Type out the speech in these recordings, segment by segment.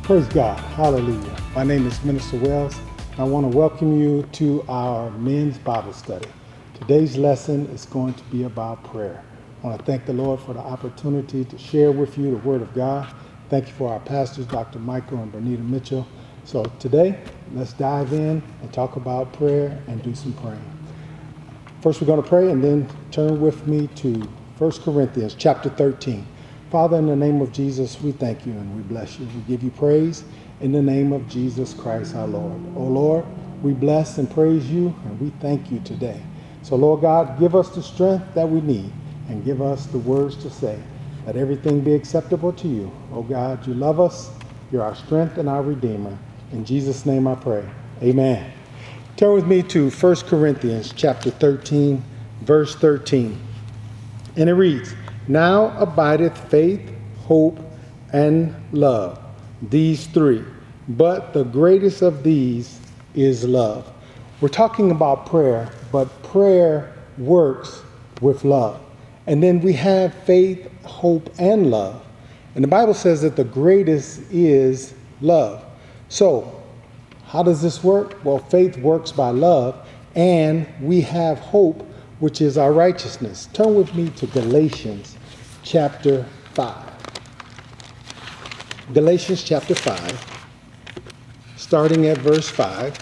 Praise God. Hallelujah. My name is Minister Wells. I want to welcome you to our men's Bible study. Today's lesson is going to be about prayer. I want to thank the Lord for the opportunity to share with you the Word of God. Thank you for our pastors, Dr. Michael and Bernita Mitchell. So today, let's dive in and talk about prayer and do some praying. First, we're going to pray and then turn with me to 1 Corinthians chapter 13. Father, in the name of Jesus, we thank you and we bless you. We give you praise in the name of Jesus Christ our Lord. Oh Lord, we bless and praise you and we thank you today. So Lord God, give us the strength that we need and give us the words to say. Let everything be acceptable to you. Oh God, you love us. You're our strength and our Redeemer. In Jesus' name I pray. Amen. Turn with me to 1 Corinthians chapter 13, verse 13. And it reads, "Now abideth faith, hope, and love, these three. But the greatest of these is love." We're talking about prayer, but prayer works with love. And then we have faith, hope, and love. And the Bible says that the greatest is love. So, how does this work? Well, faith works by love, and we have hope, which is our righteousness. Turn with me to Galatians chapter 5. Galatians chapter 5, starting at verse 5,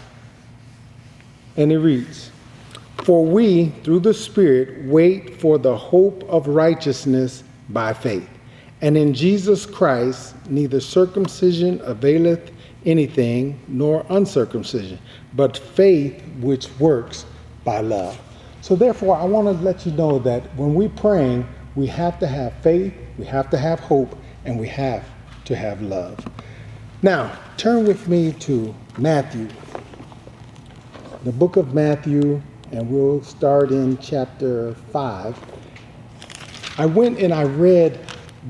and it reads, "For we, through the Spirit, wait for the hope of righteousness by faith. And in Jesus Christ, neither circumcision availeth anything, nor uncircumcision, but faith which works by love." So therefore, I want to let you know that when we're praying, we have to have faith, we have to have hope, and we have to have love. Now, turn with me to Matthew, the book of Matthew, and we'll start in chapter 5. I went and I read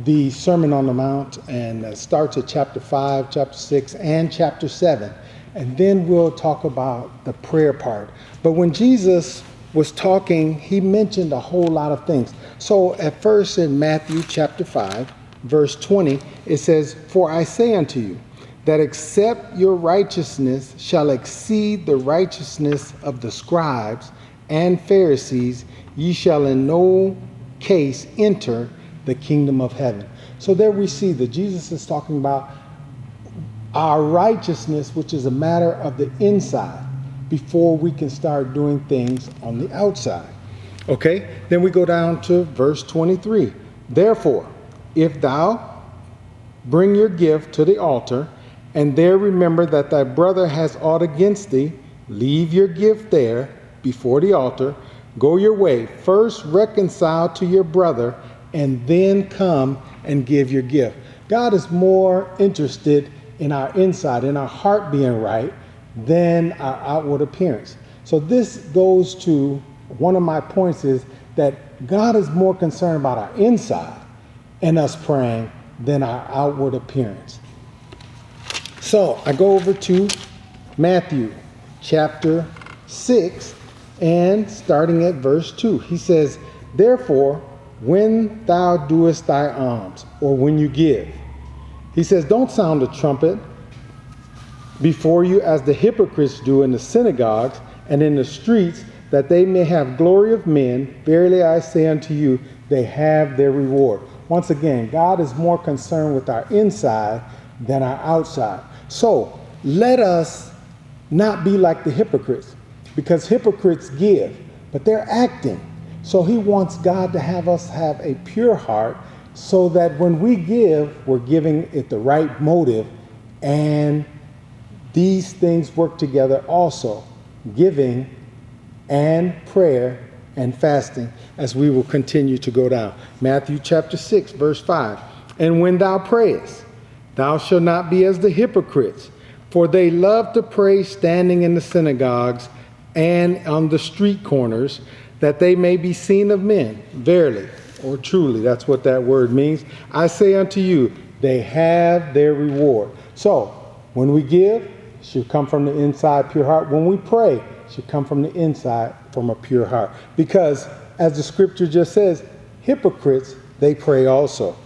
the Sermon on the Mount, and it starts at chapter 5, chapter 6, and chapter 7. And then we'll talk about the prayer part. But when Jesus was talking, he mentioned a whole lot of things. So at first in Matthew chapter 5, verse 20, it says, "For I say unto you, that except your righteousness shall exceed the righteousness of the scribes and Pharisees, ye shall in no case enter the kingdom of heaven." So there we see that Jesus is talking about our righteousness, which is a matter of the inside, before we can start doing things on the outside. Okay, then we go down to verse 23. "Therefore, if thou bring your gift to the altar, and there remember that thy brother has aught against thee, leave your gift there before the altar, go your way, first reconcile to your brother, and then come and give your gift." God is more interested in our inside, in our heart being right, than our outward appearance. So this goes to one of my points, is that God is more concerned about our inside and us praying than our outward appearance. So I go over to Matthew chapter 6 and starting at verse 2. He says, "Therefore, when thou doest thy alms," or when you give, he says, "don't sound a trumpet before you as the hypocrites do in the synagogues and in the streets, that they may have glory of men. Verily I say unto you, they have their reward." Once again, God is more concerned with our inside than our outside. So let us not be like the hypocrites, because hypocrites give, but they're acting. So he wants God to have us have a pure heart, so that when we give, we're giving it the right motive, and these things work together also, giving and prayer and fasting, as we will continue to go down. Matthew chapter 6, verse 5. "And when thou prayest, thou shalt not be as the hypocrites, for they love to pray standing in the synagogues and on the street corners, that they may be seen of men. Verily," or truly, that's what that word means, "I say unto you, they have their reward." So when we give, it should come from the inside, pure heart. When we pray, it should come from the inside, from a pure heart. Because as the scripture just says, hypocrites, they pray also.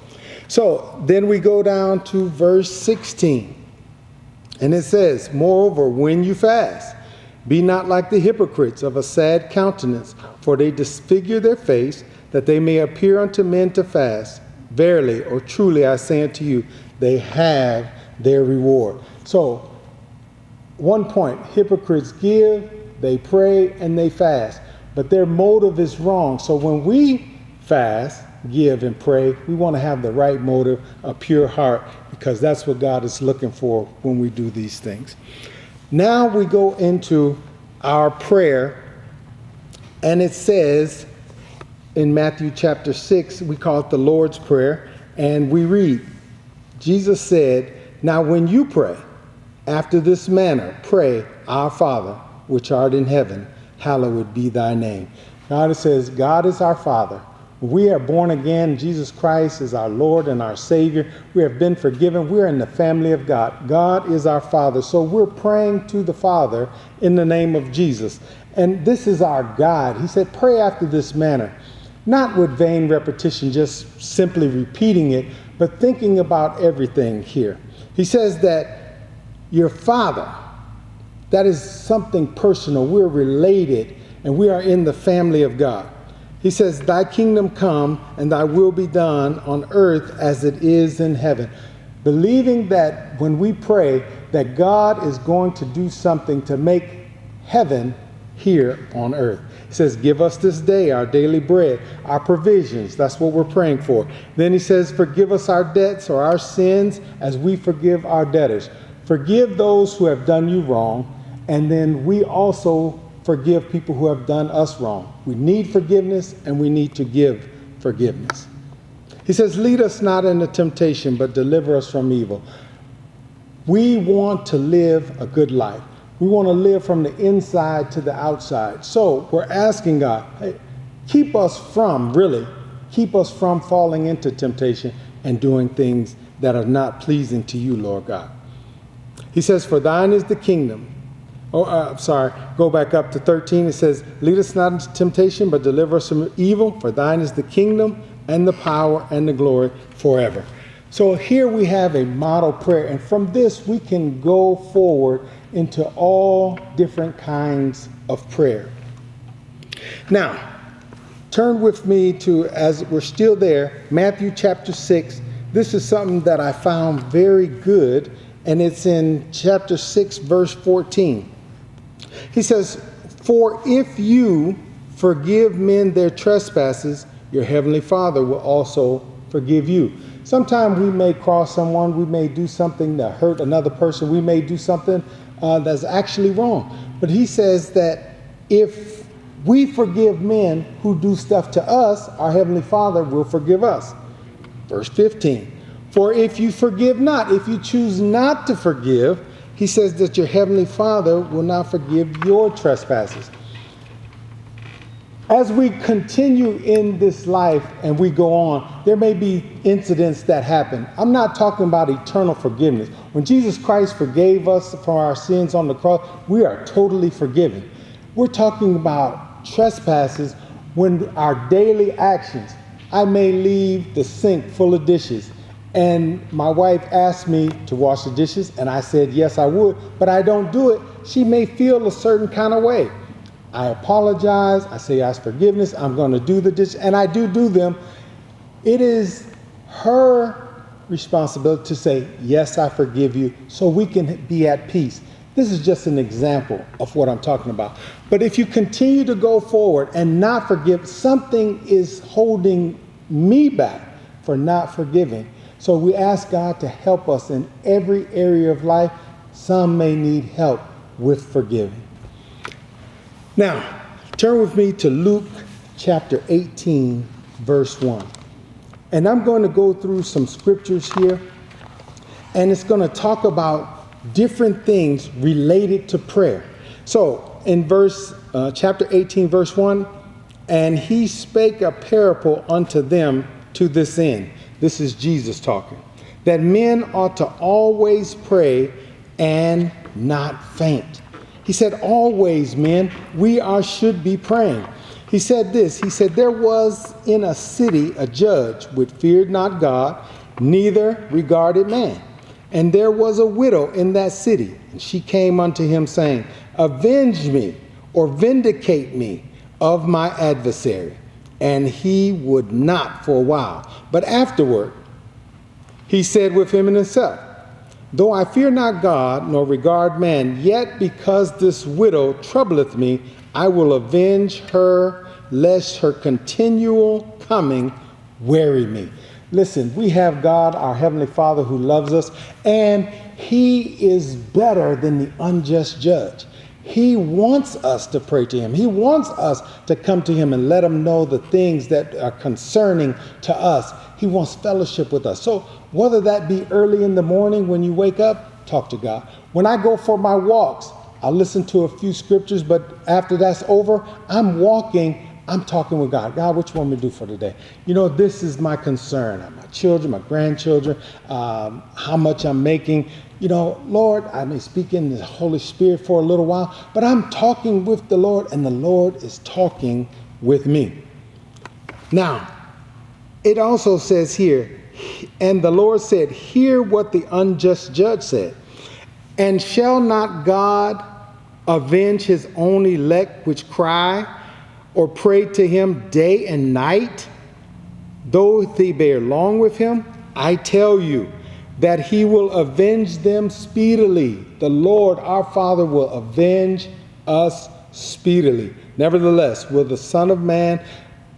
So then we go down to verse 16. And it says, moreover, when you fast, be not like the hypocrites of a sad countenance, for they disfigure their face, that they may appear unto men to fast. Verily or truly I say unto you, they have their reward. So, one point, hypocrites give, they pray, and they fast. But their motive is wrong. So when we fast, give, and pray, we want to have the right motive, a pure heart, because that's what God is looking for when we do these things. Now we go into our prayer, and it says in Matthew chapter 6, we call it the Lord's Prayer, and we read, Jesus said, now when you pray, after this manner, pray, Our Father, which art in heaven, hallowed be thy name. God says, God is our Father. We are born again. Jesus Christ is our Lord and our Savior. We have been forgiven. We're in the family of God. God is our Father. So we're praying to the Father in the name of Jesus. And this is our guide. He said, pray after this manner. Not with vain repetition, just simply repeating it, but thinking about everything here. He says that your Father, that is something personal. We're related, and we are in the family of God. He says, thy kingdom come, and thy will be done on earth as it is in heaven. Believing that when we pray, that God is going to do something to make heaven here on earth. He says, give us this day our daily bread, our provisions. That's what we're praying for. Then he says, forgive us our debts or our sins as we forgive our debtors. Forgive those who have done you wrong. And then we also forgive people who have done us wrong. We need forgiveness, and we need to give forgiveness. He says, lead us not into temptation, but deliver us from evil. We want to live a good life. We want to live from the inside to the outside. So we're asking God, hey, keep us from falling into temptation and doing things that are not pleasing to you, Lord God. He says, for thine is the kingdom. Go back up to 13. It says, lead us not into temptation, but deliver us from evil. For thine is the kingdom and the power and the glory forever. So here we have a model prayer. And from this, we can go forward into all different kinds of prayer. Now, turn with me to, as we're still there, Matthew chapter 6. This is something that I found very good, and it's in chapter 6, verse 14. He says, for if you forgive men their trespasses, your heavenly Father will also forgive you. Sometimes we may cross someone, we may do something that hurt another person, we may do something that's actually wrong. But he says that if we forgive men who do stuff to us, our heavenly Father will forgive us. Verse 15, for if you forgive not, if you choose not to forgive, he says that your heavenly Father will not forgive your trespasses. As we continue in this life and we go on, there may be incidents that happen. I'm not talking about eternal forgiveness. When Jesus Christ forgave us for our sins on the cross, we are totally forgiven. We're talking about trespasses when our daily actions. I may leave the sink full of dishes, and my wife asked me to wash the dishes, and I said, yes, I would, but I don't do it. She may feel a certain kind of way. I apologize. I say, ask forgiveness. I'm going to do the dishes, and I do them. It is her responsibility to say, yes, I forgive you, so we can be at peace. This is just an example of what I'm talking about. But if you continue to go forward and not forgive, something is holding me back for not forgiving. So we ask God to help us in every area of life. Some may need help with forgiving. Now, turn with me to Luke chapter 18, verse 1. And I'm going to go through some scriptures here, and it's going to talk about different things related to prayer. So in chapter 18, verse 1, and he spake a parable unto them to this end. This is Jesus talking. That men ought to always pray and not faint. He said, always, men, should be praying. He said this, he said, there was in a city a judge which feared not God, neither regarded man. And there was a widow in that city, and she came unto him, saying, Avenge me, or vindicate me of my adversary. And he would not for a while. But afterward, he said within himself, Though I fear not God, nor regard man, yet because this widow troubleth me, I will avenge her, lest her continual coming weary me. Listen, we have God, our Heavenly Father, who loves us, and He is better than the unjust judge. He wants us to pray to Him. He wants us to come to Him and let Him know the things that are concerning to us. He wants fellowship with us. So whether that be early in the morning when you wake up, talk to God. When I go for my walks, I'll listen to a few scriptures, but after that's over, I'm talking with God. God, what you want me to do for today? You know, this is my concern. My children, my grandchildren, how much I'm making. You know, Lord, I may speak in the Holy Spirit for a little while, but I'm talking with the Lord, and the Lord is talking with me. Now, it also says here, and the Lord said, Hear what the unjust judge said. And shall not God avenge his own elect which cry or pray to him day and night, though they bear long with him? I tell you that he will avenge them speedily. The Lord our Father will avenge us speedily. Nevertheless, will the Son of Man,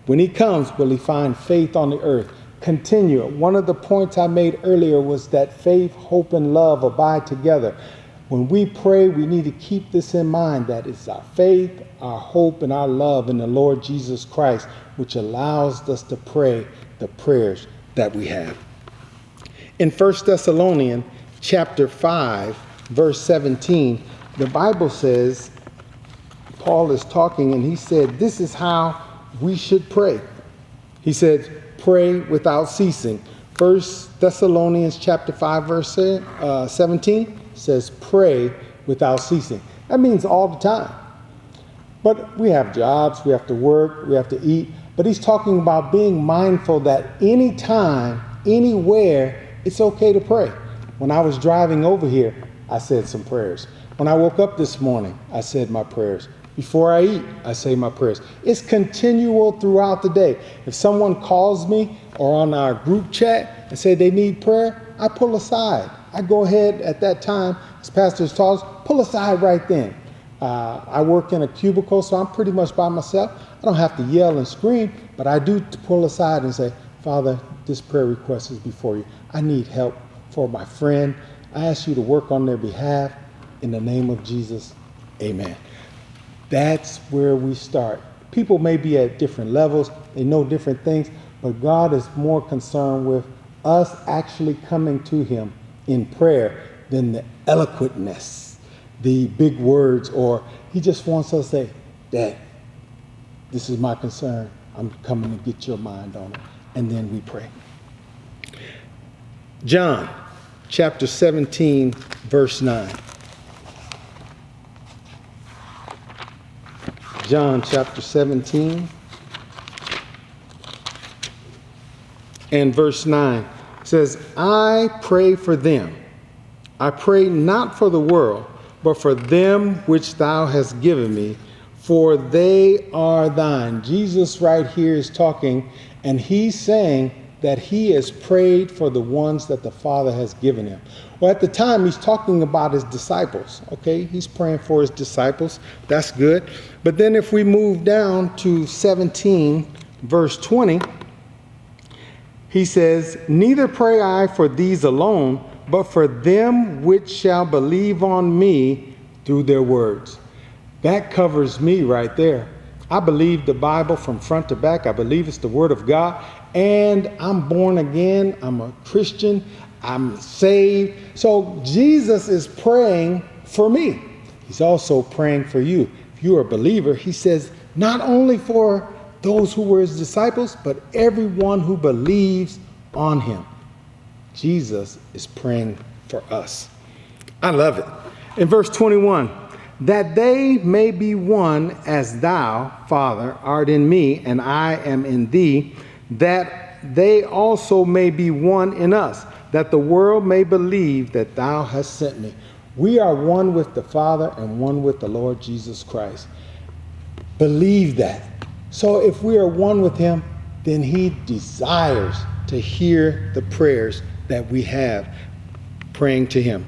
when he comes, will he find faith on the earth? Continue. One of the points I made earlier was that faith, hope, and love abide together. When we pray, we need to keep this in mind, that it's our faith, our hope, and our love in the Lord Jesus Christ, which allows us to pray the prayers that we have. In 1 Thessalonians chapter 5, verse 17, the Bible says, Paul is talking, and he said, this is how we should pray. He said, pray without ceasing. 1 Thessalonians chapter 5, verse 17 says, pray without ceasing. That means all the time. But we have jobs, we have to work, we have to eat. But he's talking about being mindful that anytime, anywhere, it's okay to pray. When I was driving over here, I said some prayers. When I woke up this morning, I said my prayers. Before I eat, I say my prayers. It's continual throughout the day. If someone calls me or on our group chat and say they need prayer, I pull aside. I go ahead at that time, as pastors taught us, pull aside right then. I work in a cubicle, so I'm pretty much by myself. I don't have to yell and scream, but I do pull aside and say, Father, this prayer request is before you. I need help for my friend. I ask you to work on their behalf. In the name of Jesus, amen. That's where we start. People may be at different levels. They know different things, but God is more concerned with us actually coming to him in prayer than the eloquentness, the big words, or he just wants us to say, Dad, this is my concern. I'm coming to get your mind on it. And then we pray. John chapter 17, verse 9. John chapter 17 and verse 9 says, I pray for them. I pray not for the world, but for them which thou hast given me, for they are thine. Jesus right here is talking, and he's saying that he has prayed for the ones that the Father has given him. Well, at the time, he's talking about his disciples, okay? He's praying for his disciples. That's good. But then if we move down to 17, verse 20, he says, neither pray I for these alone, but for them which shall believe on me through their words. That covers me right there. I believe the Bible from front to back. I believe it's the Word of God. And I'm born again. I'm a Christian. I'm saved. So Jesus is praying for me. He's also praying for you. If you're a believer, he says, not only for those who were his disciples, but everyone who believes on him. Jesus is praying for us. I love it. In verse 21, that they may be one as thou, Father, art in me, and I am in thee, that they also may be one in us, that the world may believe that thou hast sent me. We are one with the Father and one with the Lord Jesus Christ. Believe that. So if we are one with him, then he desires to hear the prayers that we have praying to him.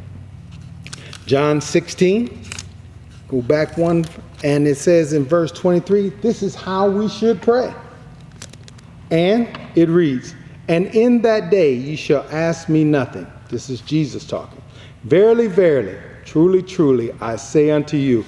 John 16, go back one, and it says in verse 23, this is how we should pray. And it reads, and in that day ye shall ask me nothing. This is Jesus talking. Verily, verily, truly, truly, I say unto you,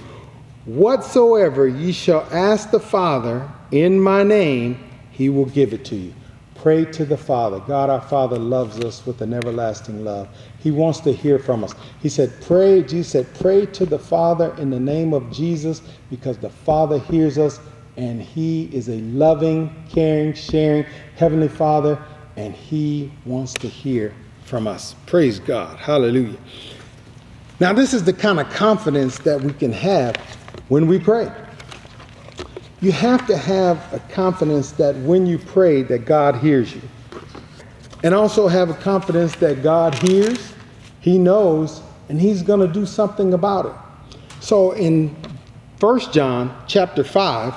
whatsoever ye shall ask the Father in my name, he will give it to you. Pray to the Father. God our Father loves us with an everlasting love. He wants to hear from us. He said, pray, Jesus said, pray to the Father in the name of Jesus, because the Father hears us, and he is a loving, caring, sharing Heavenly Father, and he wants to hear from us. Praise God. Hallelujah. Now, this is the kind of confidence that we can have when we pray. You have to have a confidence that when you pray that God hears you. And also have a confidence that God hears, he knows, and he's going to do something about it. So in 1 John chapter 5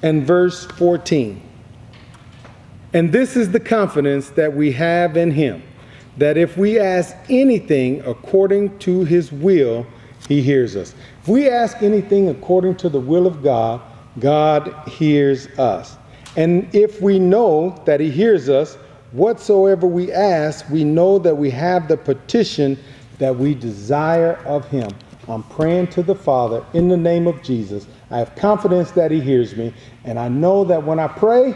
and verse 14, and this is the confidence that we have in him, that if we ask anything according to his will, he hears us. If we ask anything according to the will of God, God hears us. And if we know that he hears us, whatsoever we ask, we know that we have the petition that we desire of him. I'm praying to the Father in the name of Jesus. I have confidence that he hears me, and I know that when I pray,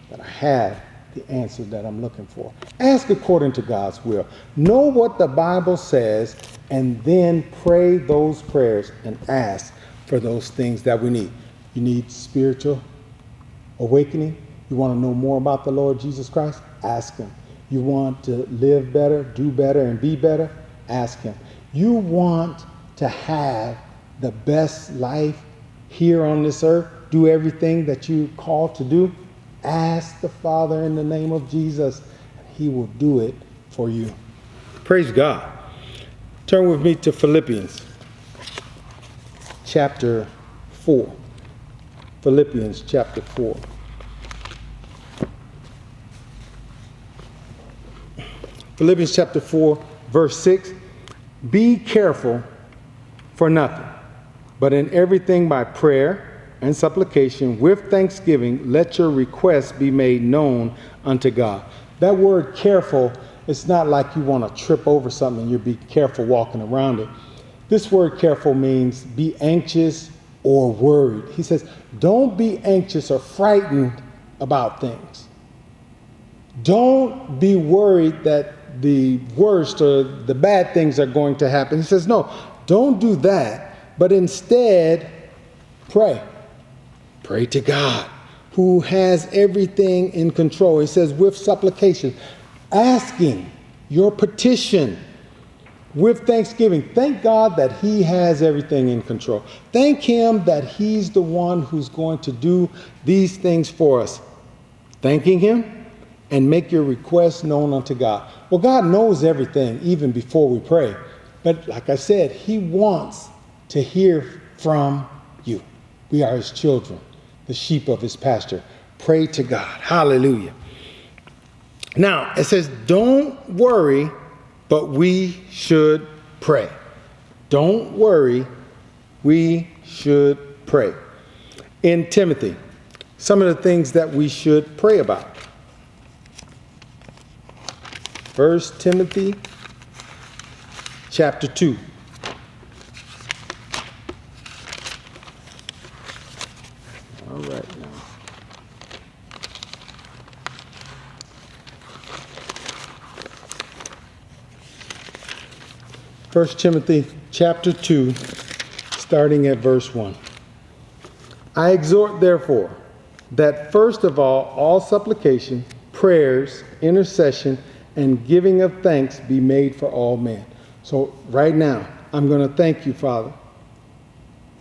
that I have the answer that I'm looking for. Ask according to God's will. Know what the Bible says, and then pray those prayers and ask for those things that we need. You need spiritual awakening. You want to know more about the Lord Jesus Christ? Ask him. You want to live better, do better, and be better? Ask him. You want to have the best life here on this earth? Do everything that you're called to do? Ask the Father in the name of Jesus, and he will do it for you. Praise God. Turn with me to Philippians chapter 4. Philippians chapter 4. Philippians chapter 4, verse 6. Be careful for nothing, but in everything by prayer and supplication with thanksgiving, let your requests be made known unto God. That word careful, it's not like you want to trip over something and you be careful walking around it. This word careful means be anxious or worried. He says, don't be anxious or frightened about things. Don't be worried that the worst or the bad things are going to happen. He says, no, don't do that, but instead pray. Pray to God, who has everything in control. He says, with supplication, asking your petition with thanksgiving. Thank God that he has everything in control. Thank him that he's the one who's going to do these things for us. Thanking him, and make your requests known unto God. Well, God knows everything even before we pray. But like I said, he wants to hear from you. We are his children, the sheep of his pasture. Pray to God. Hallelujah. Now, it says, don't worry, but we should pray. Don't worry, we should pray. In Timothy, some of the things that we should pray about. 1 Timothy chapter 2. All right now. 1 Timothy chapter 2, starting at verse 1. I exhort, therefore, that first of all supplication, prayers, intercession, and giving of thanks be made for all men. So right now, I'm going to thank you, Father,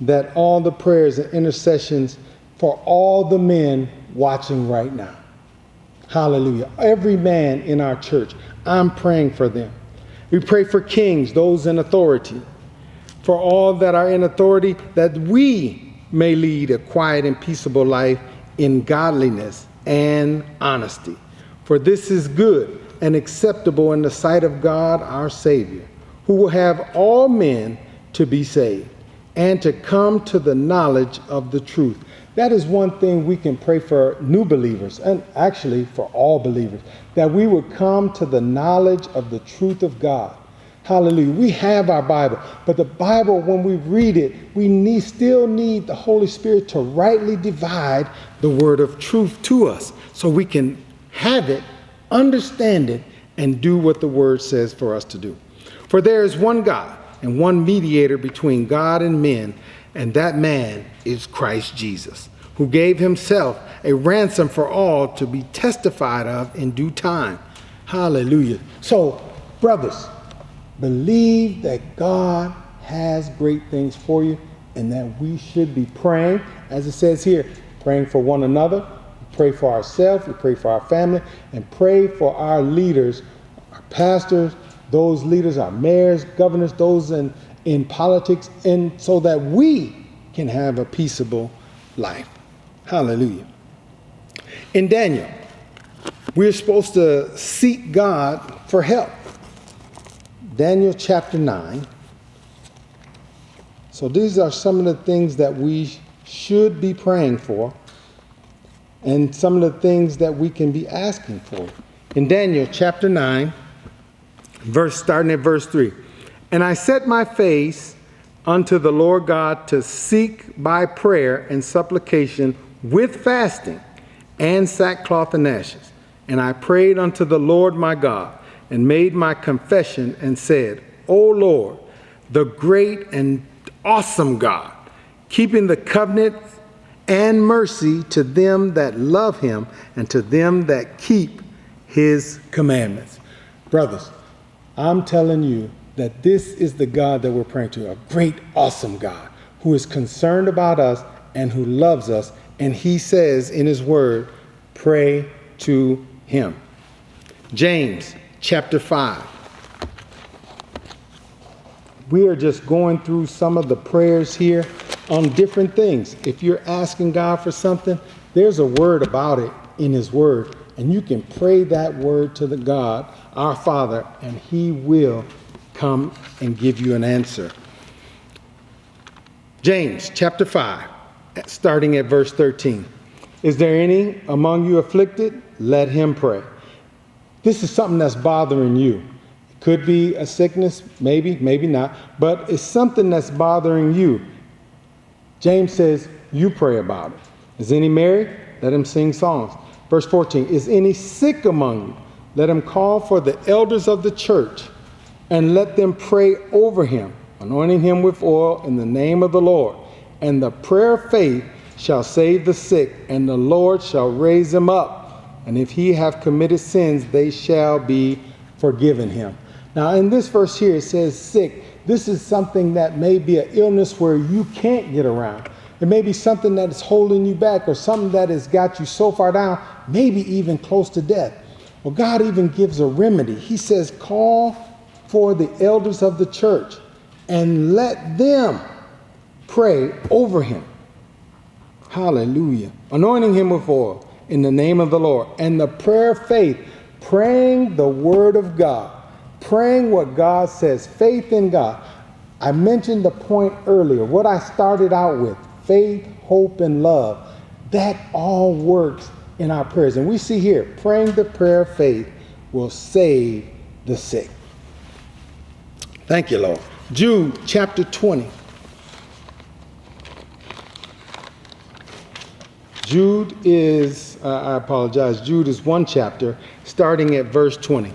that all the prayers and intercessions for all the men watching right now, Hallelujah. Every man in our church, I'm praying for them. We pray for kings, those in authority, for all that are in authority, that we may lead a quiet and peaceable life in godliness and honesty. For this is good and acceptable in the sight of God our Savior, who will have all men to be saved and to come to the knowledge of the truth. That is one thing we can pray for new believers, and actually for all believers, that we would come to the knowledge of the truth of God. Hallelujah. We have our Bible, but the Bible, when we read it, we still need the Holy Spirit to rightly divide the word of truth to us so we can have it, understand it, and do what the word says for us to do. For there is one God and one mediator between God and men, and that man is Christ Jesus, who gave himself a ransom for all to be testified of in due time. Hallelujah. So, brothers, believe that God has great things for you and that we should be praying, as it says here, praying for one another, pray for ourselves, we pray for our family, and pray for our leaders, our pastors, those leaders, our mayors, governors, those in politics, and so that we can have a peaceable life. Hallelujah. In Daniel, we're supposed to seek God for help. Daniel chapter 9. So these are some of the things that we should be praying for and some of the things that we can be asking for. In Daniel chapter 9, starting at verse 3. And I set my face unto the Lord God to seek by prayer and supplication with fasting and sackcloth and ashes. And I prayed unto the Lord my God and made my confession and said, O Lord, the great and awesome God, keeping the covenant and mercy to them that love him and to them that keep his commandments. Brothers, I'm telling you that this is the God that we're praying to, a great, awesome God who is concerned about us and who loves us. And he says in his word, pray to him. James chapter 5. We are just going through some of the prayers here on different things. If you're asking God for something, there's a word about it in his word. And you can pray that word to the God, our Father, and he will come and give you an answer. James chapter 5, starting at verse 13. Is there any among you afflicted? Let him pray. This is something that's bothering you. It could be a sickness, maybe, maybe not, but it's something that's bothering you. James says, you pray about it. Is any married? Let him sing songs. Verse 14, is any sick among you? Let him call for the elders of the church and let them pray over him, anointing him with oil in the name of the Lord. And the prayer of faith shall save the sick, and the Lord shall raise him up. And if he have committed sins, they shall be forgiven him. Now, in this verse here, it says sick. This is something that may be an illness where you can't get around. It may be something that is holding you back or something that has got you so far down, maybe even close to death. Well, God even gives a remedy. He says, call for the elders of the church and let them pray over him. Hallelujah. Anointing him with oil in the name of the Lord. And the prayer of faith, praying the word of God, praying what God says, faith in God. I mentioned the point earlier, what I started out with, faith, hope, and love. That all works in our prayers. And we see here, praying the prayer of faith will save the sick. Thank you, Lord. Jude chapter 20. Jude is one chapter, starting at verse 20.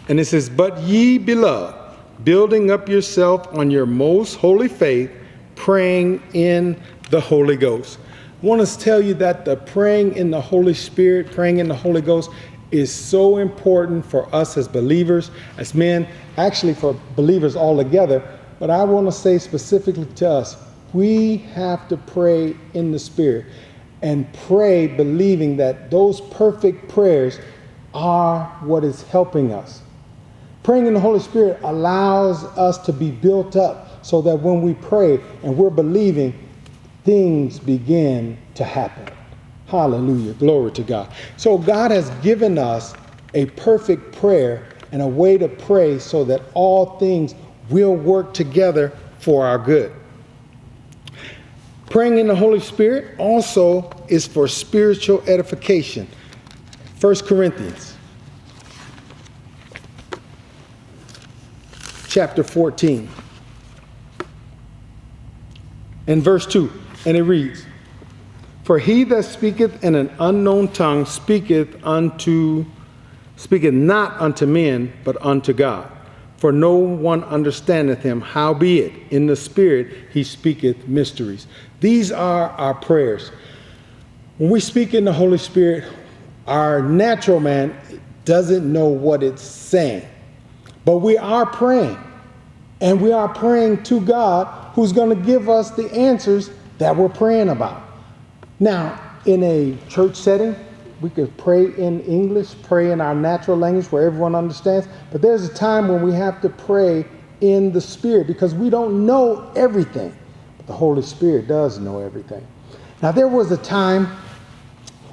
And it says, but ye beloved, building up yourself on your most holy faith, praying in the Holy Ghost. I want to tell you that the praying in the Holy Spirit, praying in the Holy Ghost is so important for us as believers, as men, actually for believers all together. But I want to say specifically to us, we have to pray in the Spirit and pray believing that those perfect prayers are what is helping us. Praying in the Holy Spirit allows us to be built up so that when we pray and we're believing, things begin to happen. Hallelujah. Glory to God. So God has given us a perfect prayer and a way to pray so that all things will work together for our good. Praying in the Holy Spirit also is for spiritual edification. 1 Corinthians chapter 14 and verse 2, and it reads, "For he that speaketh in an unknown tongue speaketh not unto men, but unto God. For no one understandeth him, howbeit in the Spirit he speaketh mysteries." These are our prayers. When we speak in the Holy Spirit, our natural man doesn't know what it's saying. But we are praying. And we are praying to God, who's going to give us the answers that we're praying about. Now, in a church setting, we could pray in English, pray in our natural language where everyone understands. But there's a time when we have to pray in the Spirit because we don't know everything. But the Holy Spirit does know everything. Now, there was a time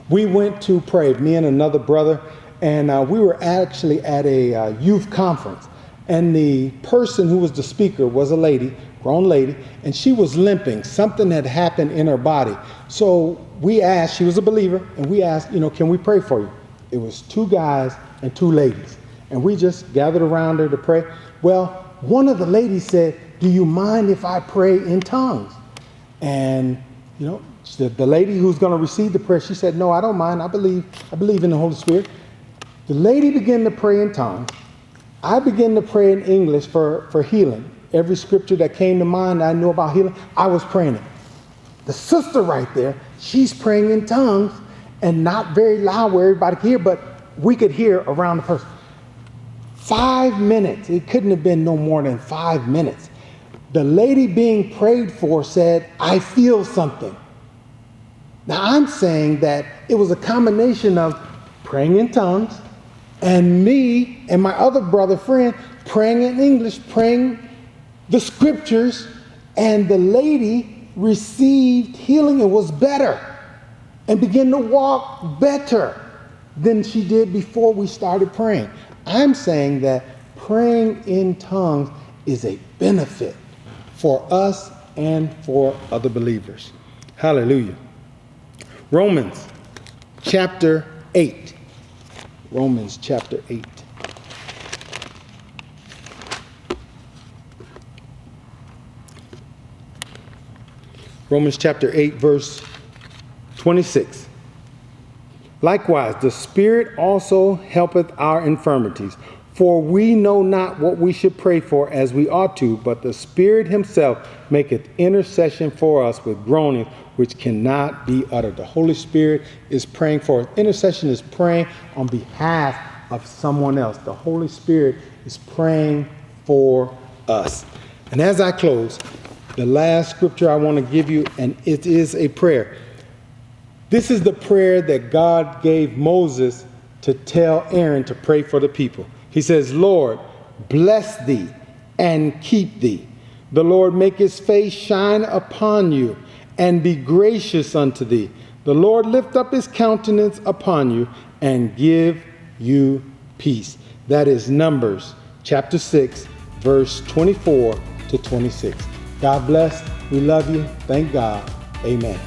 we went to pray, me and another brother, and we were actually at a youth conference. And the person who was the speaker was a lady, grown lady, and she was limping. Something had happened in her body. So we asked, she was a believer, and we asked, can we pray for you? It was 2 guys and 2 ladies. And we just gathered around her to pray. Well, one of the ladies said, "Do you mind if I pray in tongues?" And, the lady who's going to receive the prayer, she said, "No, I don't mind. I believe in the Holy Spirit." The lady began to pray in tongues. I began to pray in English for healing. Every scripture that came to mind I knew about healing, I was praying it. The sister right there, she's praying in tongues and not very loud where everybody could hear, but we could hear around the person. 5 minutes, it couldn't have been no more than 5 minutes. The lady being prayed for said, "I feel something." Now I'm saying that it was a combination of praying in tongues and me and my other brother friend praying in English, praying the scriptures, and the lady received healing and was better and began to walk better than she did before we started praying. I'm saying that praying in tongues is a benefit for us and for other believers. Hallelujah. Romans chapter 8. Romans chapter 8. Romans chapter 8, verse 26. "Likewise, the Spirit also helpeth our infirmities. For we know not what we should pray for as we ought to, but the Spirit himself maketh intercession for us with groanings which cannot be uttered." The Holy Spirit is praying for us. Intercession is praying on behalf of someone else. The Holy Spirit is praying for us. And as I close, the last scripture I want to give you, and it is a prayer. This is the prayer that God gave Moses to tell Aaron to pray for the people. He says, "Lord, bless thee and keep thee. The Lord make his face shine upon you and be gracious unto thee. The Lord lift up his countenance upon you and give you peace." That is Numbers chapter 6, verse 24 to 26. God bless. We love you. Thank God. Amen.